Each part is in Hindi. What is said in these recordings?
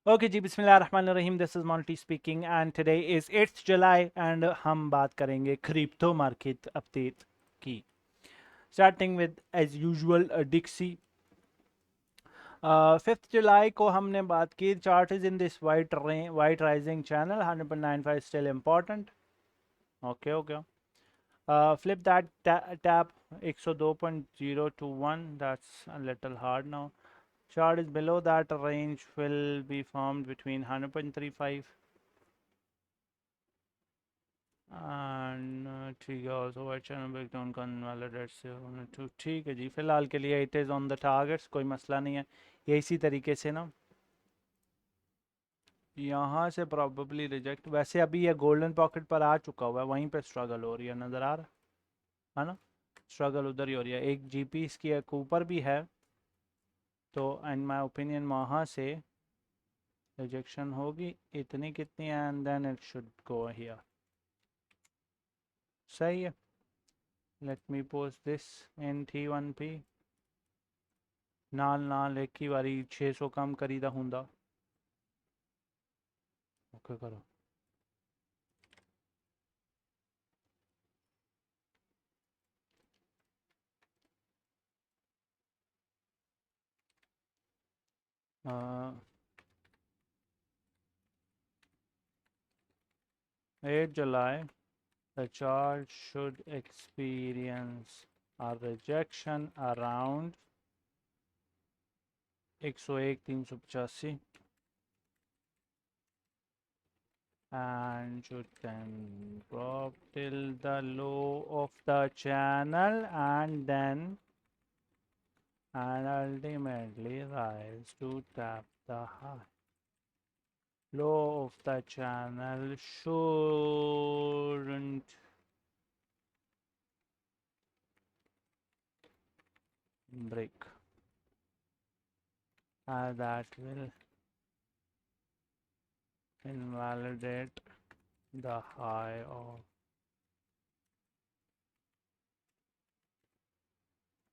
ओके जी, बिस्मिल्लाहिर्रहमानिर्रहीम। This is Monty speaking and today is 8th July and हम बात करेंगे क्रिप्टो मार्केट अपडेट की। Starting with as usual dixie. 5th जुलाई को हमने बात की chart is in this white rising channel 100.95 still important. Okay okay, flip that tap 102.021, that's a little hard now. Chart is below that range will be formed between 100.35 and ठीक है। also white channel breakdown का invalidate से होने to ठीक है जी। फिलहाल के लिए it is on the targets, कोई मसला नहीं है। ये इसी तरीके से ना यहाँ से probably रिजेक्ट, वैसे अभी ये गोल्डन पॉकेट पर आ चुका हुआ है, वहीं पे स्ट्रगल हो रही है, नज़र आ रहा है ना। स्ट्रगल उधर ही हो रही है। एक जीपी इसकी एक ऊपर भी है, तो इन माय ओपिनियन वहाँ से रिजेक्शन होगी इतनी कितनी, and then it should go here. सही है। Let me post this in T1P। नाल एक ही बारी 600 कम करीदा हुंदा। ओके करो। uh, 8 July the chart should experience a rejection around 101 385 and should then drop till the low of the channel and then and ultimately rise to tap the high. Low of the channel shouldn't break, that will invalidate the high of,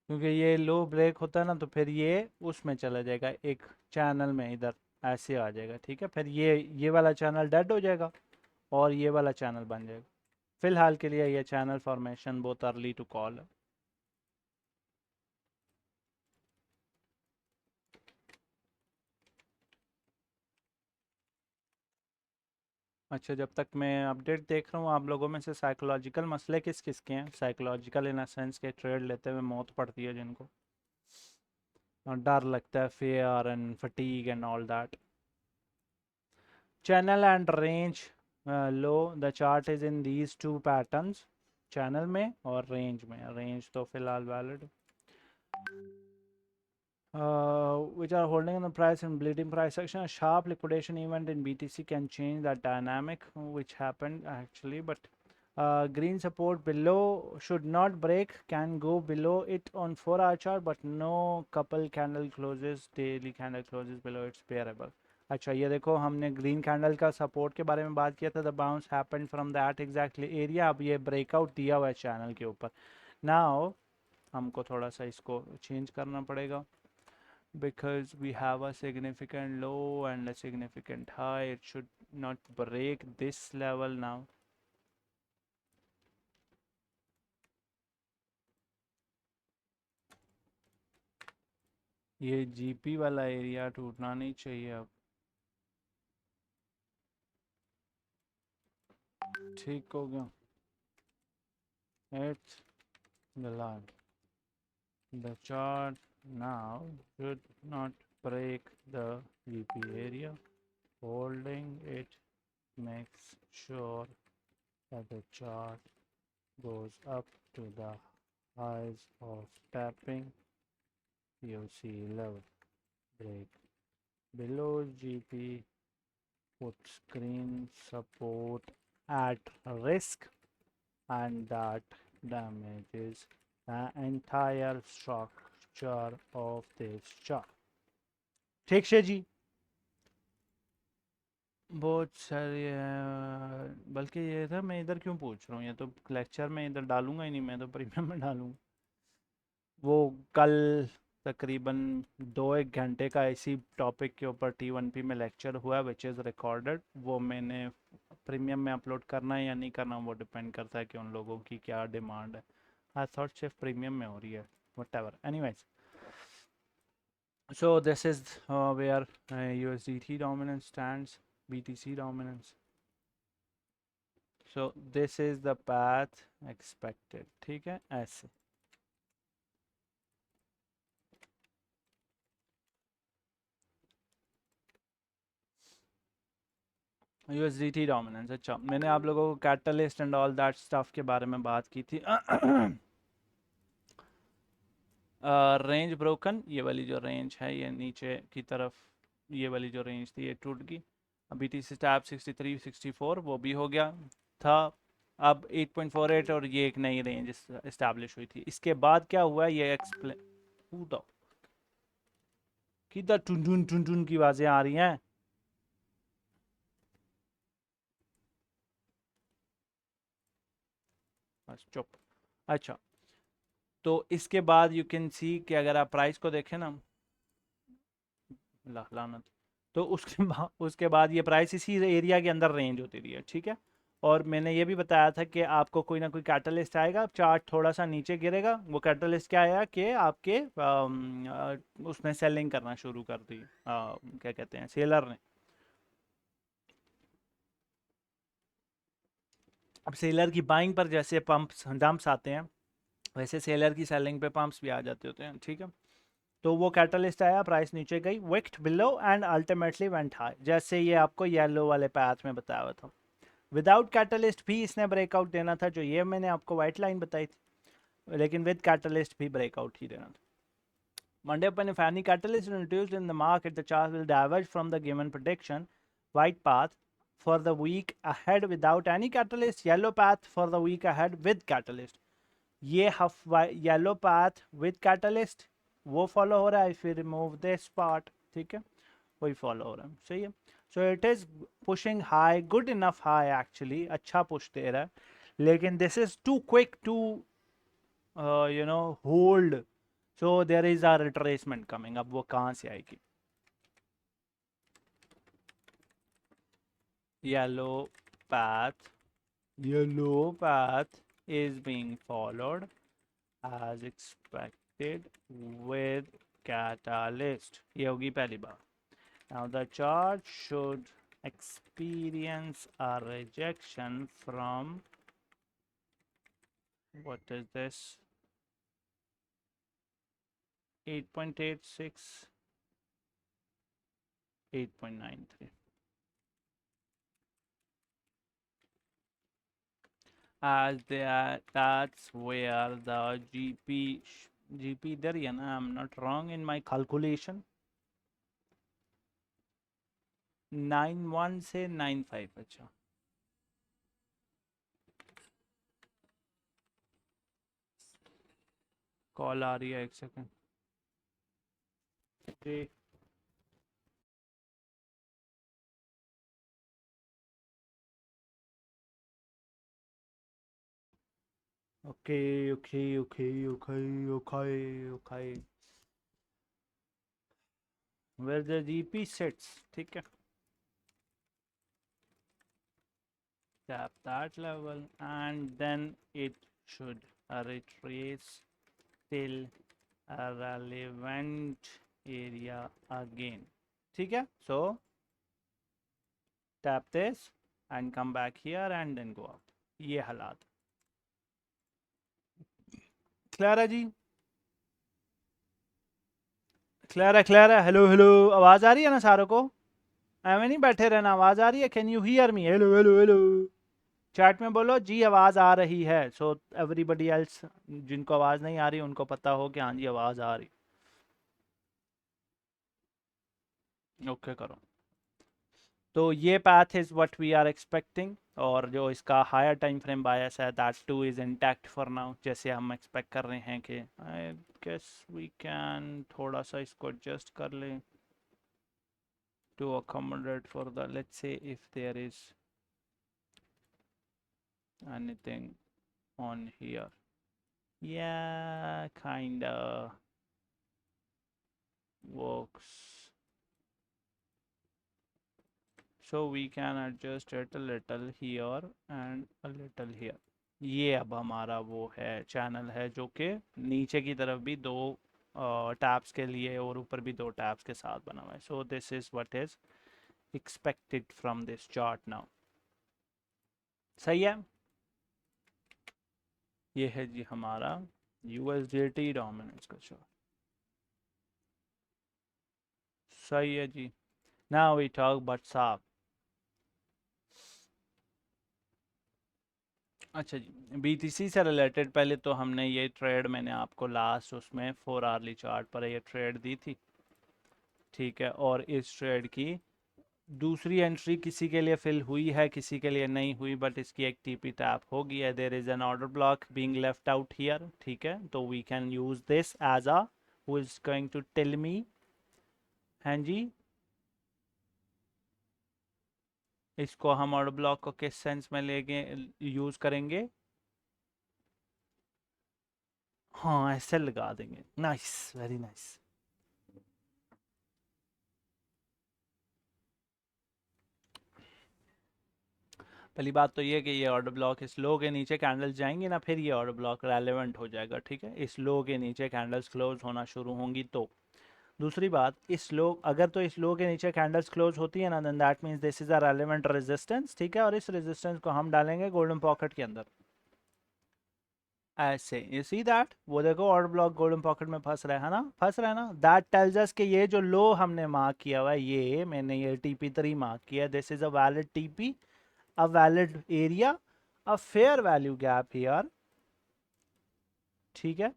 क्योंकि ये लो ब्रेक होता है ना तो फिर ये उसमें चला जाएगा एक चैनल में, इधर ऐसे आ जाएगा। ठीक है, फिर ये वाला चैनल डेड हो जाएगा और ये वाला चैनल बन जाएगा। फिलहाल के लिए ये चैनल फॉर्मेशन बहुत अर्ली टू कॉल है। अच्छा, जब तक मैं अपडेट देख रहा हूँ, आप लोगों में से साइकोलॉजिकल मसले किस किस के हैं? साइकोलॉजिकल इन सेंस के ट्रेड लेते हुए मौत पड़ती है जिनको, और डर लगता है, fair and fatigue and all that. Channel and range low, the chart is in these two patterns, channel में और रेंज में। रेंज तो फिलहाल valid, which are holding on the price and bleeding price section. A sharp liquidation event in BTC can change that dynamic, which happened actually. But green support below should not break, can go below it on 4-hour chart, but no couple candle closes, daily candle closes below its bearable. अच्छा, ये देखो, हमने ग्रीन कैंडल का सपोर्ट के बारे में बात किया था। The bounce happened from that exactly area. अब ये ब्रेकआउट दिया हुआ है चैनल के ऊपर। नाउ हमको थोड़ा सा इसको चेंज करना पड़ेगा, because we have a significant low and a significant high. It should not break this level now. ये जीपी वाला एरिया टूटना नहीं चाहिए अब। ठीक हो गया। 8th July, the chart now should not break the GP area. Holding it makes sure that the chart goes up to the highs of tapping POC level. Break below GP puts green support at risk, and that damages the entire structure of this chart. ठीक है जी। बहुत सारी बल्कि ये था, मैं इधर क्यों पूछ रहा हूँ, ये तो लेक्चर में इधर डालूंगा ही नहीं, मैं तो प्रीमियम में डालूंगा। वो कल तकरीबन 2-1 घंटे का इसी टॉपिक के ऊपर T1P में लेक्चर हुआ विच इज़ रिकॉर्डेड। वो मैंने प्रीमियम में अपलोड करना है या नहीं करना वो डिपेंड करता है कि उन लोगों की क्या डिमांड है। आई थॉट सिर्फ प्रीमियम में हो रही है, whatever anyways. So this is where USDT dominance stands, BTC dominance. So this is the path expected, ठीक है ऐसे। USDT डोमिनेंस, अच्छा मैंने आप लोगों को catalyst and all that stuff के बारे में बात की थी। रेंज ब्रोकन, ये वाली जो रेंज है ये नीचे की तरफ, ये वाली जो रेंज थी ये टूट गई। BTC टैप 63 64 वो भी हो गया था। अब 8.48 और ये एक नई रेंज इस्टेब्लिश हुई थी। इसके बाद क्या हुआ ये एक्सप्लेन किधर टुन टुन टुन की आवाज़ें आ रही हैं। बस चुप। अच्छा, तो इसके बाद यू कैन सी कि अगर आप प्राइस को देखें ना, लानत, तो उसके बाद ये प्राइस इसी एरिया के अंदर रेंज होती रही है, ठीक है। और मैंने ये भी बताया था कि आपको कोई ना कोई कैटलिस्ट आएगा, चार्ट थोड़ा सा नीचे गिरेगा, वो कैटलिस्ट क्या आया कि आपके उसने सेलिंग करना शुरू कर दी, क्या कहते हैं सेलर ने। अब सेलर की बाइंग पर जैसे पंप्स डंप्स आते हैं वैसे सेलर की सेलिंग पे पंप्स भी आ जाते होते हैं, ठीक है। तो वो कैटलिस्ट आया, प्राइस नीचे गई, wicked below and ultimately went high, जैसे ये आपको येलो वाले पैथ में बताया हुआ था। विदाउट कैटलिस्ट भी इसने ब्रेकआउट देना था, जो ये मैंने आपको वाइट लाइन बताई थी, लेकिन विद कैटलिस्ट भी ब्रेकआउट ही देना था। Monday, when if any catalyst is introduced in the market, the chart will diverge from the given prediction. White path for the week ahead without any catalyst, yellow path for the week ahead with catalyst. ये येलो पाथ विद कैटलिस्ट वो फॉलो हो रहा है, if you remove this part, ठीक है, वही फॉलो हो रहा है, सही है। So it is pushing high, good enough high actually, अच्छा पुश दे रहा है, लेकिन this is too quick to hold. So there is a retracement coming, अब वो कहाँ से आएगी। Yellow path yellow path is being followed as expected with catalyst, ये होगी पहली बार। Now the chart should experience a rejection from, what is this, 8.86, 8.93, as that's where the GP there, I'm not wrong in my calculation, 91 से 95, अच्छा कॉल आ रही है, एक second. Okay. Where the GP sits, ठीक है, tap that level and then it should retrace till a relevant area again, ठीक है। So tap this and come back here and then go up, ये हालात। क्लियर है जी, क्लियर है, हेलो हेलो, आवाज़ आ रही है ना सारों को, एवं नहीं बैठे रहना, आवाज़ आ रही है, can you hear me, hello hello hello, chat में बोलो जी आवाज़ आ रही है, सो एवरीबडी एल्स जिनको आवाज़ नहीं आ रही उनको पता हो कि हाँ जी आवाज़ आ रही, ओके करो। तो ये path is what we are expecting, और जो इसका हायर टाइम फ्रेम बायस है that too is intact for now, जैसे हम एक्सपेक्ट कर रहे हैं कि आई गेस वी कैन थोड़ा सा इसको एडजस्ट कर लें to accommodate for the, let's say if there is anything on here, yeah, kinda, works, so we can adjust it a little here and a little here. ये अब हमारा वो है चैनल है जो कि नीचे की तरफ भी दो टैब्स के लिए और ऊपर भी दो टैब्स के साथ बना हुआ है. So this is what is expected from this chart now. सही है. ये है जी हमारा USDT डोमिनेंस का चार्ट. सही है जी. Now we talk WhatsApp. अच्छा जी, BTC से रिलेटेड पहले तो हमने ये ट्रेड, मैंने आपको लास्ट उसमें 4 आवरली चार्ट पर ये ट्रेड दी थी. ठीक है, और इस ट्रेड की दूसरी एंट्री किसी के लिए फिल हुई है, किसी के लिए नहीं हुई, बट इसकी एक TP टैप होगी है. There is an order block being left out here. ठीक है, तो we can use this as a, who is going to tell me. हाँ जी, इसको हम ऑर्डर ब्लॉक को किस सेंस में लेके यूज करेंगे. हाँ, ऐसे लगा देंगे. Nice, very nice. पहली बात तो ये कि ये ऑर्डर ब्लॉक इस लो के नीचे कैंडल्स जाएंगी ना, फिर ये ऑर्डर ब्लॉक रेलेवेंट हो जाएगा. ठीक है, इस लो के नीचे कैंडल्स क्लोज होना शुरू होंगी तो. दूसरी बात, इस लो, अगर तो इस लो के नीचे कैंडल्स क्लोज होती है ना, then that means this is a relevant resistance. ठीक है, और इस रेजिस्टेंस को हम डालेंगे गोल्डन पॉकेट के अंदर. ऐसे, यू सी दैट, वो देखो ऑर्डर ब्लॉक गोल्डन पॉकेट में फंस रहा है ना, फंस रहा है ना. दैट टेल्स अस कि ये जो लो हमने मार्क किया हुआ है, ये मैंने ये TP3 मार्क किया, this is a valid TP, a valid area, a fair value gap here. ठीक है,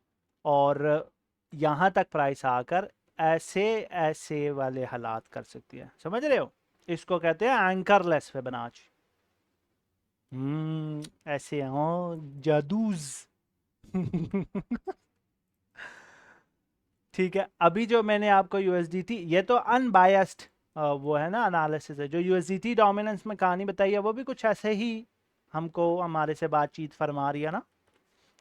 और यहां तक प्राइस आकर ऐसे ऐसे वाले हालात कर सकती है. समझ रहे हो, इसको कहते हैं एंकरलेस फिबोनाची. ऐसे हो जादूज. ठीक है, अभी जो मैंने आपको USDT, ये तो अनबायस्ड वो है ना एनालिसिस है. जो USDT डोमिनेंस में कहानी बताई है वो भी कुछ ऐसे ही हमको हमारे से बातचीत फरमा रही है ना,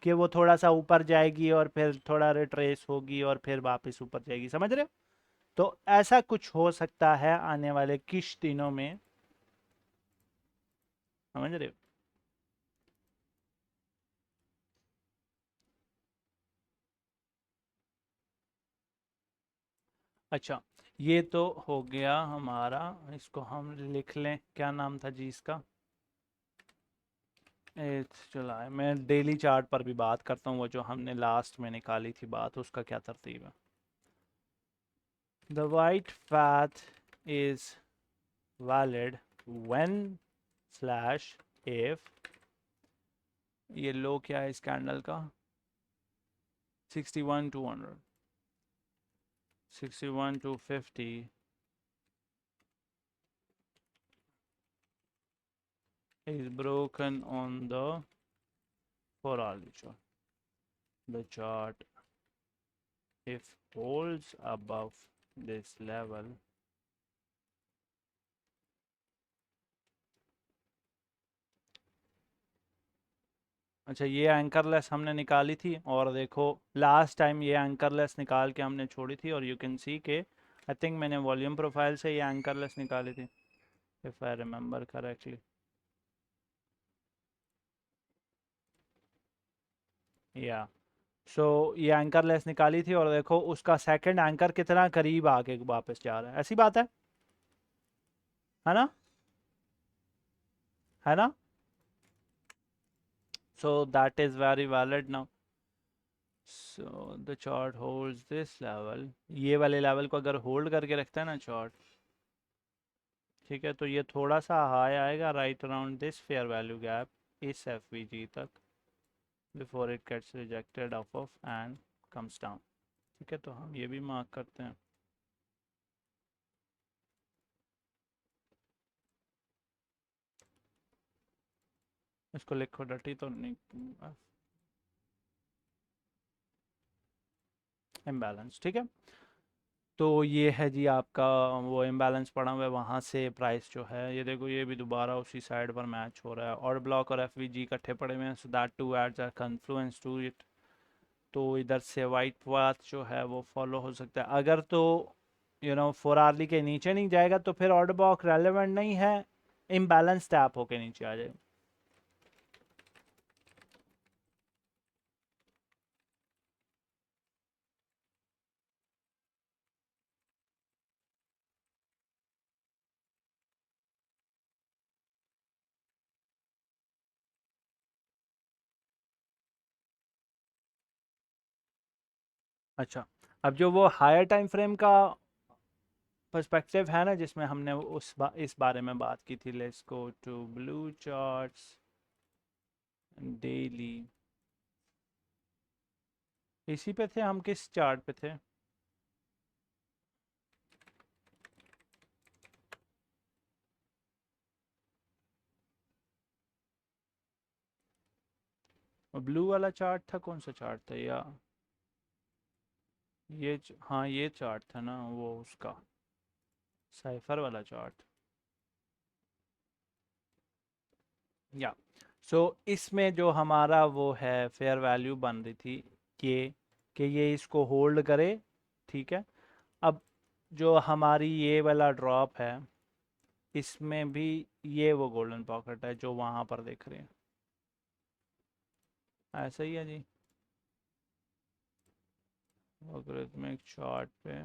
कि वो थोड़ा सा ऊपर जाएगी और फिर थोड़ा रिट्रेस होगी और फिर वापस ऊपर जाएगी. समझ रहे हो, तो ऐसा कुछ हो सकता है आने वाले कुछ दिनों में. समझ रहे हो. अच्छा, ये तो हो गया हमारा. इसको हम लिख लें, क्या नाम था जी इसका. चला है, मैं डेली चार्ट पर भी बात करता हूँ, वो जो हमने लास्ट में निकाली थी बात, उसका क्या तरतीब है. The white path is valid when slash if, ये लो क्या है इस कैंडल का, 61,200, 61,250 is broken on the 4-hourly chart. The chart, if holds above this level, अच्छा ये एंकरलेस हमने निकाली थी, और देखो लास्ट टाइम ये एंकरलेस निकाल के हमने छोड़ी थी, और यू कैन सी के आई थिंक मैंने वॉल्यूम प्रोफाइल से ये एंकरलेस निकाली थी, इफ़ आई रिमेंबर करेक्टली. या, सो ये एंकरलेस निकाली थी, और देखो उसका सेकंड एंकर कितना करीब आके वापस जा रहा है. ऐसी बात है ना, है ना. So that is very valid now. So the chart holds this level, ये वाले लेवल को अगर होल्ड करके रखता है ना चार्ट, ठीक है, तो ये थोड़ा सा हाई आएगा right around this fair value gap, इस FVG तक, before it gets rejected off and comes down. ठीक है, तो हम ये भी मार्क करते हैं. इसको लिक्विडिटी तो नहीं, इम्बैलेंस. ठीक है, तो ये है जी आपका वो इम्बैलेंस पड़ा हुआ है, वहाँ से प्राइस जो है ये देखो, ये भी दोबारा उसी साइड पर मैच हो रहा है, और ब्लॉक और FVG इकट्ठे पड़े हुए हैं. So that too adds a confluence to it. तो इधर से वाइट पाथ जो है वो फॉलो हो सकता है। अगर तो 4 आवर्ली के नीचे नहीं जाएगा तो फिर ऑर्डर ब्लॉक रेलेवेंट नहीं है, इम्बैलेंस टैप होके नीचे आ जाएगा। अच्छा, अब जो वो हायर टाइम फ्रेम का पर्सपेक्टिव है ना, जिसमें हमने इस बारे में बात की थी, let's go to blue charts daily. इसी पे थे हम, किस चार्ट पे थे? ब्लू वाला चार्ट था, कौन सा चार्ट था? या हाँ ये चार्ट था ना, वो उसका साइफर वाला चार्ट। या सो इसमें जो हमारा वो है फेयर वैल्यू बन रही थी कि ये इसको होल्ड करे, ठीक है। अब जो हमारी ये वाला ड्रॉप है, इसमें भी ये वो गोल्डन पॉकेट है जो वहां पर देख रहे हैं, ऐसा ही है जी लॉगरिथमिक चार्ट पे।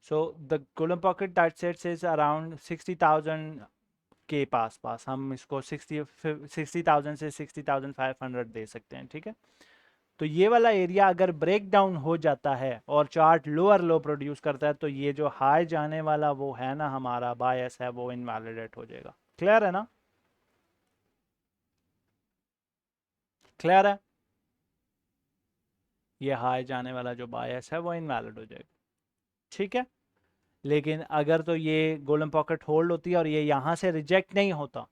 So the golden pocket that sets is around 60,000 के पास पास। हम इसको 60,000 से 60,500 दे सकते हैं, ठीक है। तो ये वाला एरिया अगर ब्रेक डाउन हो जाता है और चार्ट लोअर लो प्रोड्यूस करता है, तो ये जो हाई जाने वाला वो है ना हमारा बायस है, वो इनवैलिडेट हो जाएगा। क्लियर है ना? क्लियर है? ये हाई जाने वाला जो बायस है वो इनवैलिड हो जाएगा, ठीक है। लेकिन अगर तो ये गोल्डन पॉकेट होल्ड होती है और ये यहाँ से रिजेक्ट नहीं होता,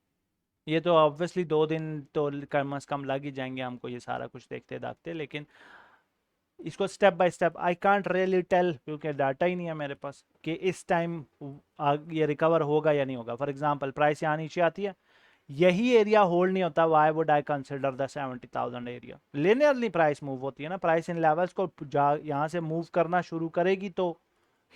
ये तो ऑब्वियसली 2 दिन तो कम से कम लग ही जाएंगे हमको ये सारा कुछ देखते दाखते, लेकिन इसको step by step I can't really tell, क्योंकि डाटा ही नहीं है मेरे पास कि इस टाइम ये रिकवर होगा या नहीं होगा। फॉर एग्जांपल प्राइस यहाँ नीचे आती है, यही एरिया होल्ड नहीं होता, why would I consider the 70,000 area? Linearly price move होती है ना, प्राइस इन लेवल्स को यहाँ से मूव करना शुरू करेगी तो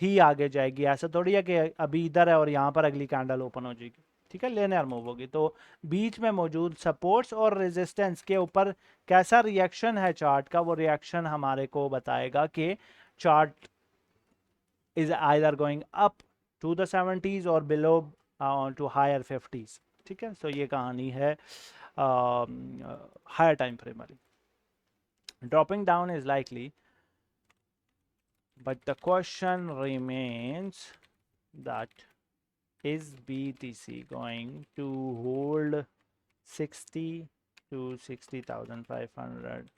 ही आगे जाएगी। ऐसा थोड़ी है कि अभी इधर है और यहाँ पर अगली कैंडल ओपन हो जाएगी, ठीक है। लिनियर मूव होगी, तो बीच में मौजूद सपोर्ट्स और रेजिस्टेंस के ऊपर कैसा रिएक्शन है चार्ट का, वो रिएक्शन हमारे को बताएगा कि chart is either going up to the 70s और बिलो टू हायर 50s, ठीक है। सो ये कहानी है हायर टाइम फ्रेम वाली। Dropping down is likely, but the question remains that is BTC going to hold 60 to 60,500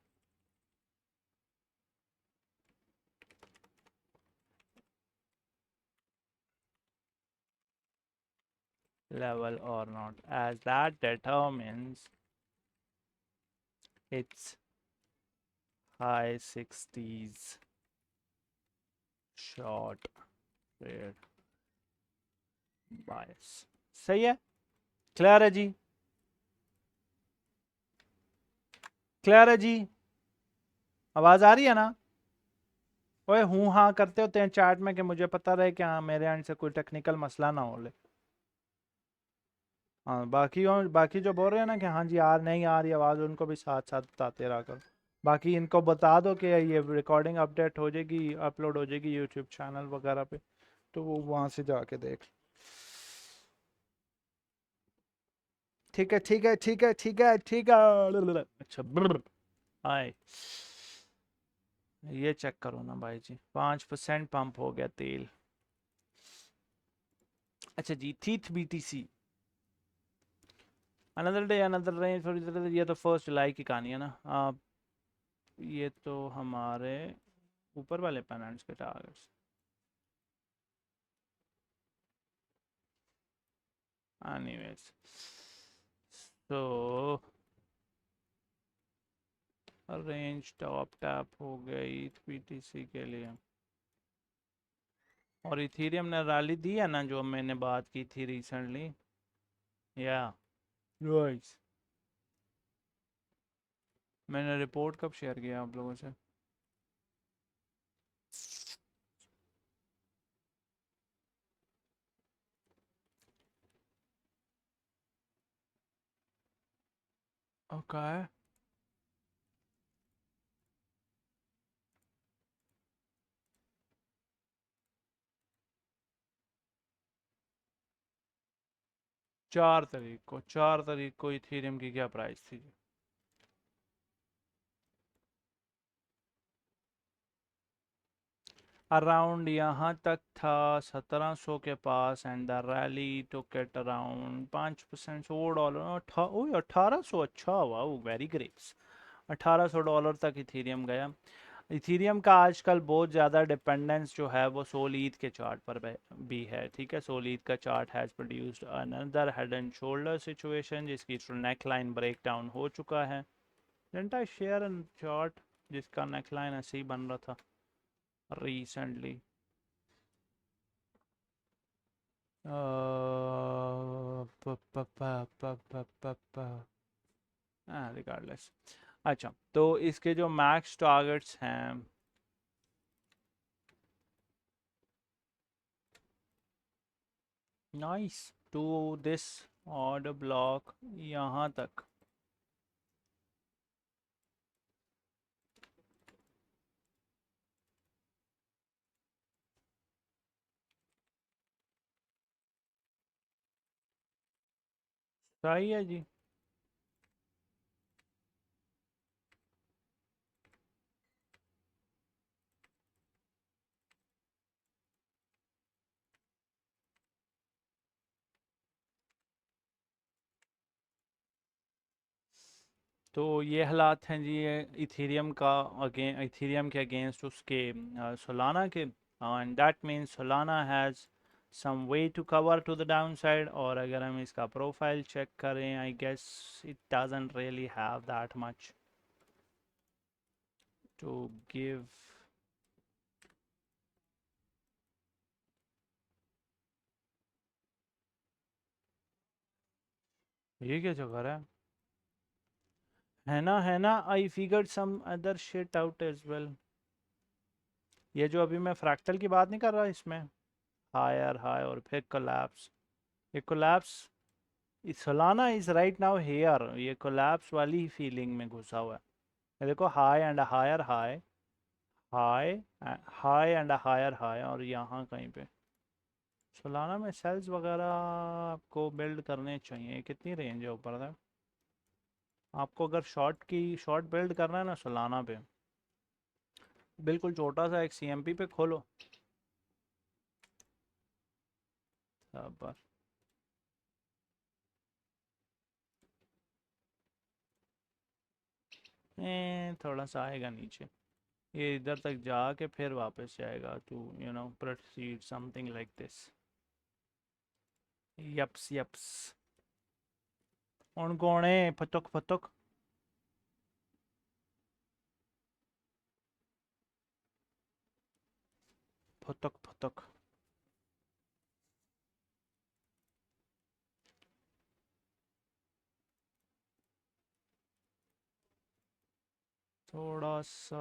level or not, as that determines its high 60s short trade bias। सही है? क्लियर है जी? क्लियर है जी? आवाज आ रही है ना? ओए हूँ हाँ करते होते हैं चैट में कि मुझे पता रहे कि हाँ मेरे एंड से कोई टेक्निकल मसला ना हो ले। हाँ बाकी जो बोल रहे हैं ना कि हाँ जी यार नहीं आ रही आवाज़, उनको भी साथ साथ बताते रहा करो। बाकी इनको बता दो कि ये रिकॉर्डिंग अपडेट हो जाएगी, अपलोड हो जाएगी यूट्यूब चैनल वगैरह पे, तो वो वहाँ से जाके देख। ठीक है ठीक है ठीक है ठीक है ठीक है। अच्छा हाय, ये चेक करो ना भाई जी, 5% पंप हो गया तेल। अच्छा जी, teeth BTC another day another range for, ये तो 1 जुलाई की कहानी है ना। ये तो हमारे ऊपर वाले पेनेंट्स के टारगेट्स। एनीवेज, सो रेंज टॉप टैप हो गई BTC के लिए। और इथीरियम ने रैली दी है ना, जो मैंने बात की थी रिसेंटली। या राइट, मैंने रिपोर्ट कब शेयर किया आप लोगों से? ओके। 4 तारीख को इथेरियम की क्या प्राइस थी? अराउंड यहाँ तक था 1700 के पास, and the rally took it around 5% $4। ओ 1800, अच्छा वाह, वेरी ग्रेट। $1800 तक इथेरियम गया। इथेरियम का आजकल बहुत ज़्यादा डिपेंडेंस जो है वो सोलीद के चार्ट पर भी है, ठीक है। सोलीद का chart has produced another head and shoulder situation, जिसकी नेक लाइन ब्रेक डाउन हो चुका है। Didn't I share an chart जिसका नेक लाइन ऐसे ही बन रहा था रिसेंटली? रिगार्डलेस। अच्छा, तो इसके जो मैक्स टारगेट्स हैं, nice to this order block यहाँ तक। सही है जी। तो ये हालात हैं जी इथेरियम का, इथेरियम के अगेंस्ट उसके सोलाना के, and that means Solana has some way to cover to the downside. और अगर हम इसका प्रोफाइल चेक करें, I guess it doesn't really have that much to give. ये क्या चक्कर है ना, I figured some other shit out as well. ये जो अभी मैं फ्रैक्टल की बात नहीं कर रहा, इसमें हायर हाई और फिर कोलैप्स, ये collapse, Solana is right now here, ये कोलैप्स वाली ही फीलिंग में घुसा हुआ है। ये देखो, high and higher high, high high and higher high, और यहाँ कहीं पे सोलाना में सेल्स वगैरह आपको बिल्ड करने चाहिए। कितनी रेंज है ऊपर तक? आपको अगर शॉर्ट बिल्ड करना है ना सोलाना पे, बिल्कुल छोटा सा एक सीएमपी पे खोलो। बस थोड़ा सा आएगा नीचे, ये इधर तक जाके फिर वापस जाएगा to proceed something like this. यप्स यप्स। कौन कौन है? फतक फतक। फतक फतक। थोड़ा सा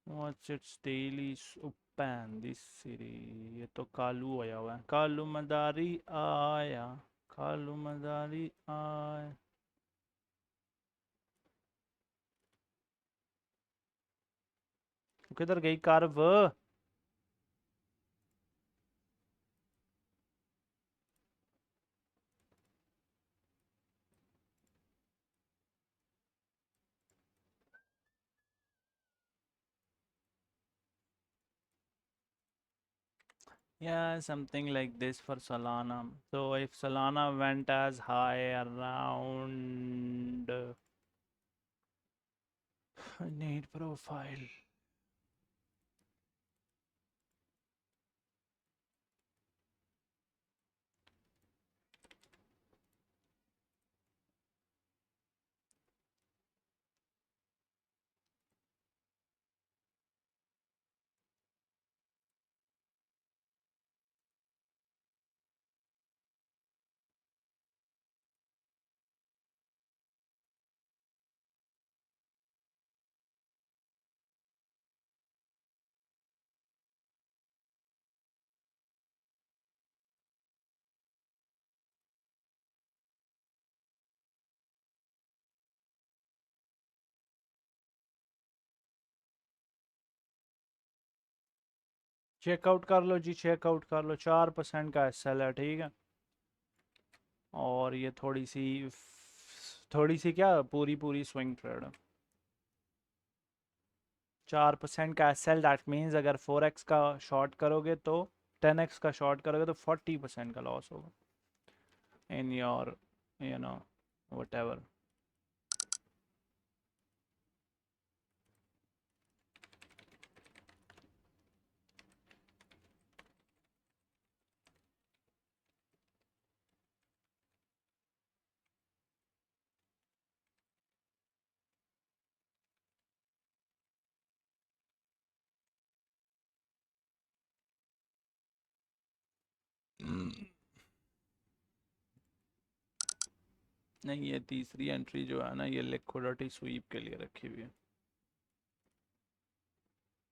what's it's daily open this city. ये तो कालू आया हुआ है, कालू मदारी आया, कालू मदारी आया। किधर गई कारव? Yeah, something like this for Solana. So if Solana went as high around need profile. Check out कर लो जी, चेकआउट कर लो। 4% का एसएल है, ठीक है। और ये थोड़ी सी क्या, पूरी पूरी स्विंग ट्रेड है। 4% का एसएल, दैट मीन्स अगर 4x का शॉर्ट करोगे तो 10x का शॉर्ट करोगे तो 40% का लॉस होगा in your you know what ever. नहीं, ये तीसरी एंट्री जो है ना, ये लिक्विडिटी स्वीप के लिए रखी हुई है।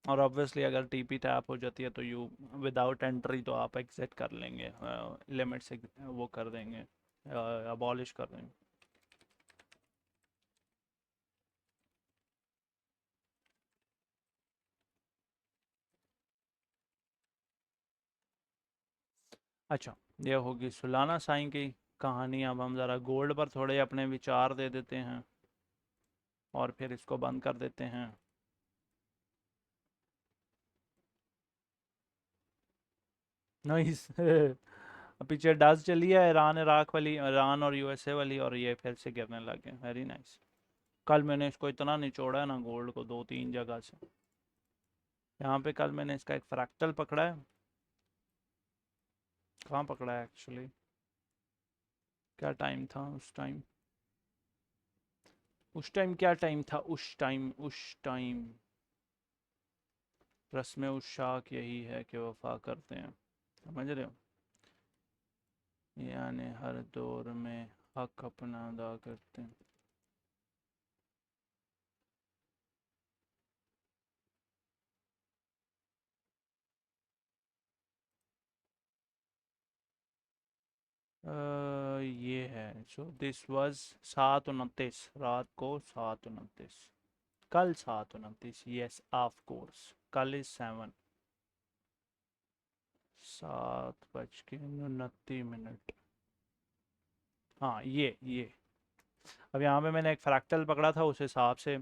और ऑब्वियसली अगर टीपी टैप हो जाती है तो यू विदाउट एंट्री तो आप एग्जिट कर लेंगे, लिमिट से वो कर देंगे, अबॉलिश कर देंगे। अच्छा, ये होगी सुलाना साइन की कहानी। अब हम ज़रा गोल्ड पर थोड़े अपने विचार दे देते हैं और फिर इसको बंद कर देते हैं। नाइस। पीछे डज चली है ईरान इराक वाली, ईरान और यूएसए वाली, और ये फिर से गिरने लग गए। Very nice. कल मैंने इसको इतना निचोड़ा है ना गोल्ड को, 2-3 जगह से। यहाँ पे कल मैंने इसका एक फ्रैक्टल पकड़ा है। कहाँ पकड़ा है एक्चुअली, क्या टाइम था उस टाइम? उस टाइम क्या टाइम था? उस टाइम रस्म उशाक यही है कि वफा करते हैं, समझ रहे हो? यानी हर दौर में हक अपना अदा करते हैं। ये है। सो दिस वाज 7:29 रात को, 7:29, कल 7:29, यस ऑफ कोर्स, कल इज 7:29। हाँ, ये अब यहाँ पे मैंने एक फ्रैक्टल पकड़ा था, उस हिसाब से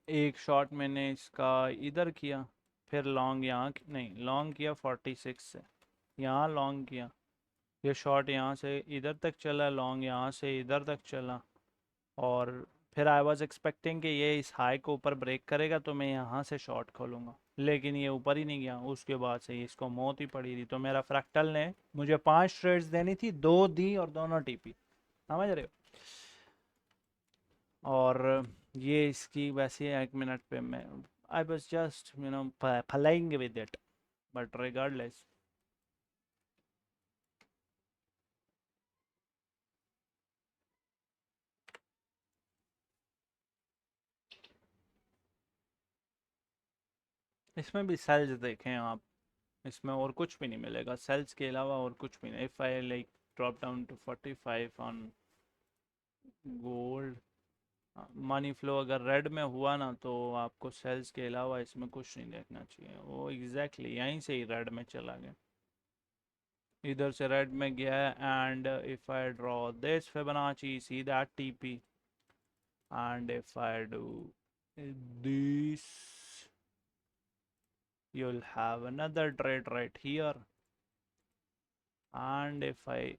एक शॉट मैंने इसका इधर किया, फिर लॉन्ग यहाँ नहीं, लॉन्ग किया 46 से, यहाँ लॉन्ग किया, ये शॉट यहाँ से इधर तक चला, लॉन्ग यहाँ से इधर तक चला। और फिर आई वॉज एक्सपेक्टिंग कि ये इस हाई को ऊपर ब्रेक करेगा तो मैं यहाँ से शॉर्ट खोलूँगा, लेकिन ये ऊपर ही नहीं गया। उसके बाद से इसको मौत ही पड़ी थी। तो मेरा फ्रैक्टल ने मुझे 5 ट्रेड्स देनी थी, 2 दी और दोनों टीपी, समझ रहे हो? और ये इसकी वैसे 1 मिनट पे मैं I was just flying with it, but regardless. इसमें भी सेल्स देखें आप, इसमें और कुछ भी नहीं मिलेगा सेल्स के अलावा, और कुछ भी नहीं। If I like drop down to 45 on gold, money flow अगर रेड में हुआ ना तो आपको सेल्स के अलावा इसमें कुछ नहीं देखना चाहिए। वो एग्जैक्टली यहीं से ही रेड में चला गया, इधर से रेड में गया है। And if I draw this Fibonacci, see that TP, and if I do this, you'll have another trade right here. And if I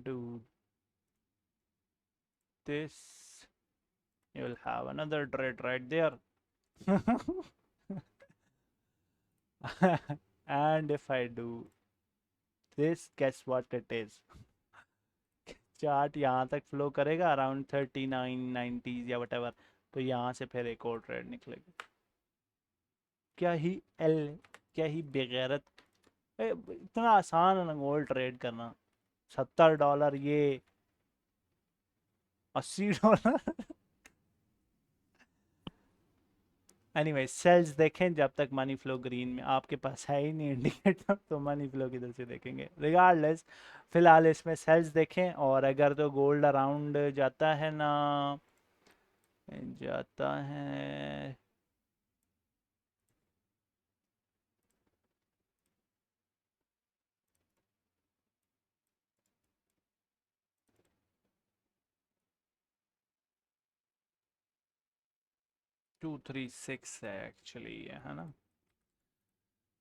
do this, you'll have another trade right there. And if I do this, guess what it is? Chart यहाँ तक फ्लो करेगा अराउंड 3990 या वटेवर, तो यहाँ से फिर एक और ट्रेड निकलेगी। क्या ही एल, क्या ही बेगैरत। इतना आसान है ना गोल्ड ट्रेड करना। $70 ये, $80। एनीवे सेल्स देखें जब तक मनी फ्लो ग्रीन में, आपके पास है ही नहीं इंडिकेटर तो मनी फ्लो किधर से देखेंगे? रिगार्डलेस, फिलहाल इसमें सेल्स देखें। और अगर तो गोल्ड अराउंड जाता है ना, जाता है 236 है एक्चुअली, है ना,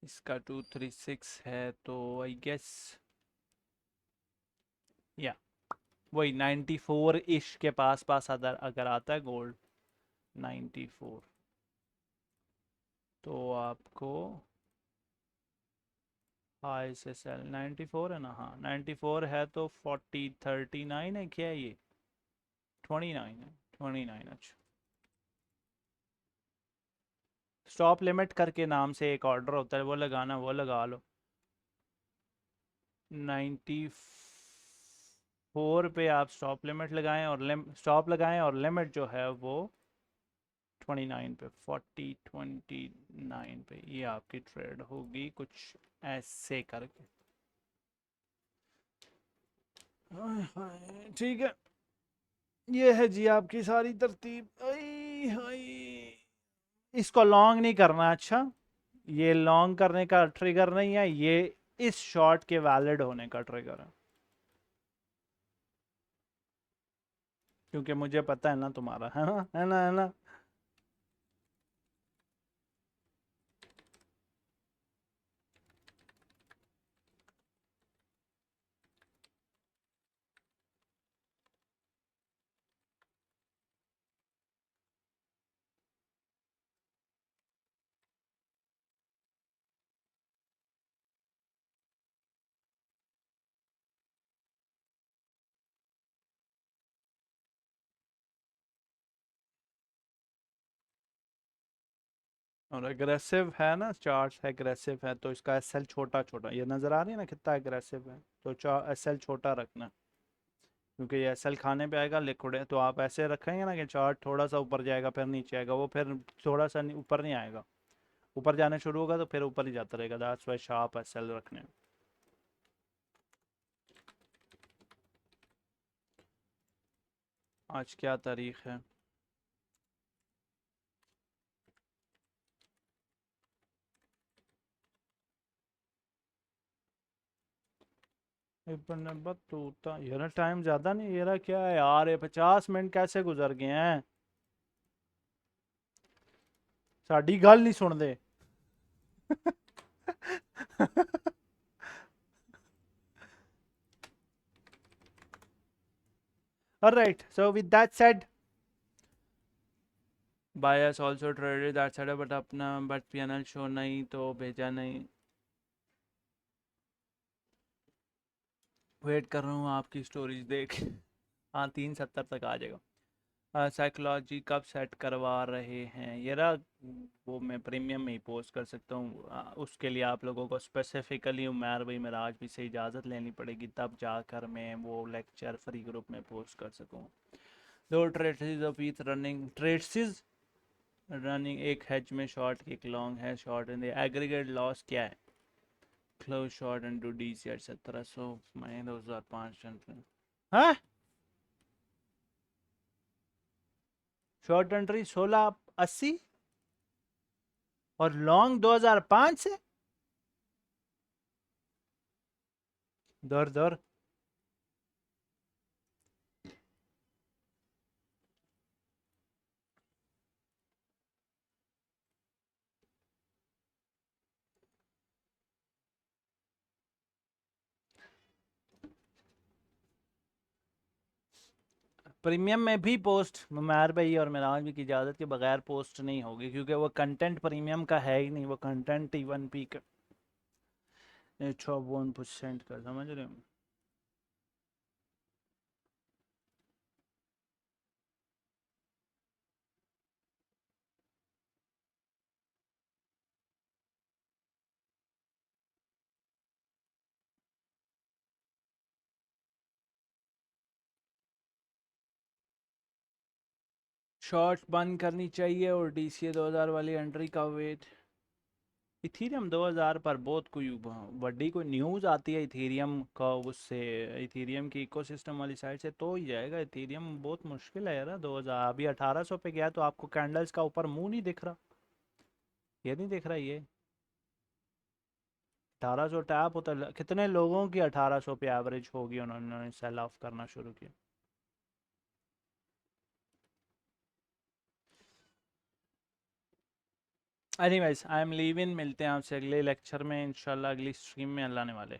इसका 236 है, तो आई गेस या वही 94 इश के पास पास अगर अगर आता है गोल्ड 94, तो आपको हाई से सेल 94 है ना, हाँ 94 है, तो 39 है, क्या है ये 29 है, 29, अच्छा। स्टॉप लिमिट करके नाम से एक ऑर्डर होता है, वो लगाना, वो लगा लो। 94 पे आप स्टॉप लिमिट लगाएं, और स्टॉप लगाएं, और लिमिट जो है वो 29 पे, 29 पे ये आपकी ट्रेड होगी, कुछ ऐसे करके। हाय हाय, ठीक है, ये है जी आपकी सारी तरतीब। आई हाय, इसको लॉन्ग नहीं करना, अच्छा, ये लॉन्ग करने का ट्रिगर नहीं है, ये इस शॉट के वैलिड होने का ट्रिगर है, क्योंकि मुझे पता है ना तुम्हारा, है ना, है ना, है ना। और एग्रेसिव है ना, चार्ट एग्रेसिव है, तो इसका एसएल छोटा छोटा, ये नज़र आ रही है ना कितना एग्रेसिव है, तो एसएल छोटा रखना, क्योंकि ये एसएल खाने पे आएगा, लिक्विड है, तो आप ऐसे रखेंगे ना कि चार्ट थोड़ा सा ऊपर जाएगा फिर नीचे आएगा, वो फिर थोड़ा सा ऊपर नहीं आएगा, ऊपर जाने शुरू होगा तो फिर ऊपर ही जाता रहेगा, दैट्स व्हाई शार्प एसएल रखने। आज क्या तारीख है? इब्न बतूता, ये ना टाइम ज़्यादा नहीं, ये रहा क्या है यार, ये 50 मिनट कैसे गुजर गए हैं, साड़ी गल नहीं सुनते। Alright, so with that said, bias also traded that said, but अपना but PNL शो नहीं तो भेजा नहीं, वेट कर रहा हूँ आपकी स्टोरीज देख। हाँ 370 तक आ जाएगा। साइकोलॉजी कब सेट करवा रहे हैं, ये रहा, वो मैं प्रीमियम में ही पोस्ट कर सकता हूँ, उसके लिए आप लोगों को स्पेसिफिकली उमर भाई मेराज भी से इजाज़त लेनी पड़ेगी, तब जाकर मैं वो लेक्चर फ्री ग्रुप में पोस्ट कर सकूँ। दो traces of ETH running, traces running, एक हेज में शॉर्ट, एक लॉन्ग है short, in the aggregate loss क्या है? क्लोज शॉर्ट इनटू डीसीआर 1700 मई 2005 में। हाँ, शॉर्ट एंट्री 1680 और लॉन्ग 2005 से, दर दर। प्रीमियम में भी पोस्ट ममार भाई और मेराज भी की इजाज़त के बगैर पोस्ट नहीं होगी, क्योंकि वो कंटेंट प्रीमियम का है ही नहीं, वो कंटेंट T1 पी का 56% का, समझ रहे हो। शॉर्ट बंद करनी चाहिए, और DCA 2000 वाली एंट्री का वेट। इथीरियम 2000 पर बहुत कोई बड़ी कोई न्यूज़ आती है इथीरियम का, उससे इथीरियम की इकोसिस्टम वाली साइड से, तो ही जाएगा इथीरियम, बहुत मुश्किल है यार। 2000 अभी 1800 पे गया, तो आपको कैंडल्स का ऊपर मुंह नहीं दिख रहा, ये नहीं दिख रहा ये 1800 टैप होता, कितने लोगों की 1800 पे एवरेज होगी, उन्होंने सेल ऑफ करना शुरू किया। एनीवेज आई एम लीविंग, मिलते हैं आपसे अगले लेक्चर में इंशाल्लाह, अगली स्ट्रीम में अल्लाह ने वाले।